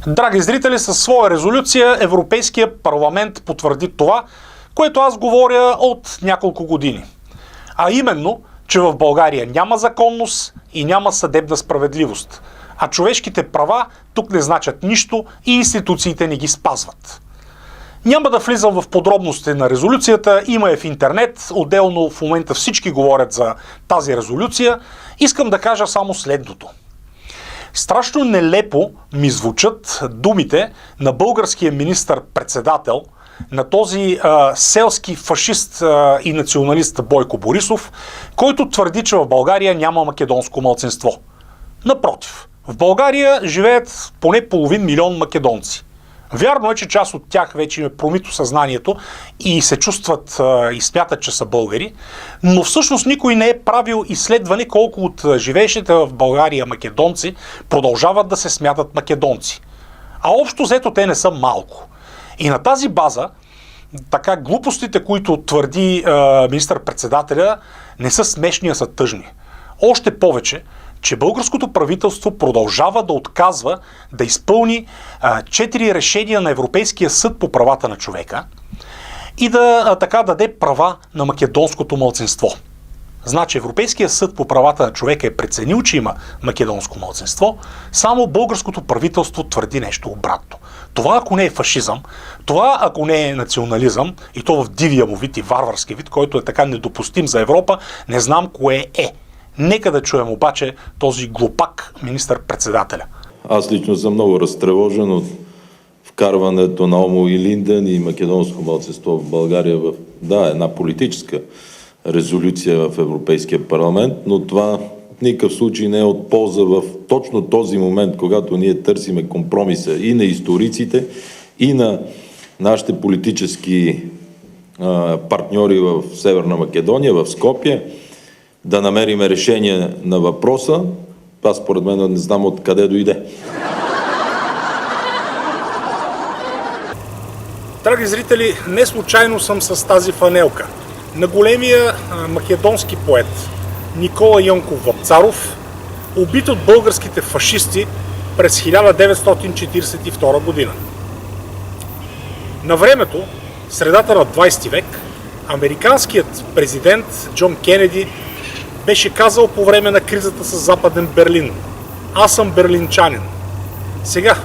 Драги зрители, със своя резолюция Европейския парламент потвърди това, което аз говоря от няколко години. А именно, че в България няма законност и няма съдебна справедливост. А човешките права тук не значат нищо и институциите не ги спазват. Няма да влизам в подробности на резолюцията, има я в интернет, отделно в момента всички говорят за тази резолюция. Искам да кажа само следното. Страшно нелепо ми звучат думите на българския министър-председател, на този селски фашист и националист Бойко Борисов, който твърди, че в България няма македонско малцинство. Напротив, в България живеят поне половин милион македонци. Вярно е, че част от тях вече им е промито съзнанието и се чувстват и смятат, че са българи, но всъщност никой не е правил изследване колко от живеещите в България македонци продължават да се смятат македонци. А общо взето те не са малко. И на тази база, така глупостите, които твърди министър-председателя, не са смешни, а са тъжни. Още повече, че българското правителство продължава да отказва да изпълни 4 решения на Европейския съд по правата на човека и да така даде права на македонското малцинство. Значи Европейския съд по правата на човека е преценил, че има македонско малцинство, само българското правителство твърди нещо обратно. Това ако не е фашизъм, това ако не е национализъм, и то в дивия му вид и варварски вид, който е така недопустим за Европа, не знам кое е. Нека да чуем обаче този глупак министър-председателя. Аз лично съм много разтревожен от вкарването на Омо и Илинден и македонско малцинство в България в една политическа резолюция в Европейския парламент, но това в никакъв случай не е от полза в точно този момент, когато ние търсиме компромиса и на историците, и на нашите политически партньори в Северна Македония, в Скопие, да намерим решение на въпроса. Аз според мен не знам откъде дойде. Драги зрители, не случайно съм с тази фанелка на големия македонски поет Никола Йонков Вапцаров, убит от българските фашисти през 1942 година. На времето, в средата на 20 век, американският президент Джон Кенеди беше казал по време на кризата с Западен Берлин: "Аз съм берлинчанин." Сега,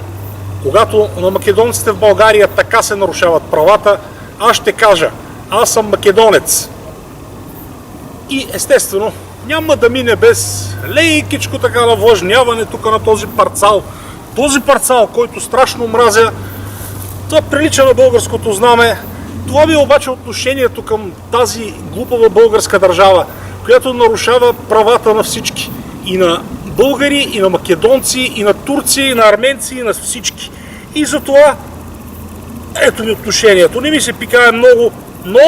когато на македонците в България така се нарушават правата, аз ще кажа: "Аз съм македонец." И естествено, няма да мине без лекичко така навлажняване тук на този парцал. Този парцал, който страшно мразя, това прилича на българското знаме. Това би обаче отношението към тази глупава българска държава, която нарушава правата на всички. И на българи, и на македонци, и на турци, и на арменци, и на всички. И затова ето ми отношението. Не ми се пикае много, но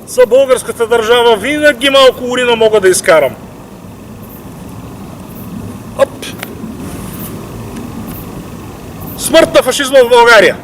за българската държава винаги малко урина мога да изкарам. Смърт на фашизма в България!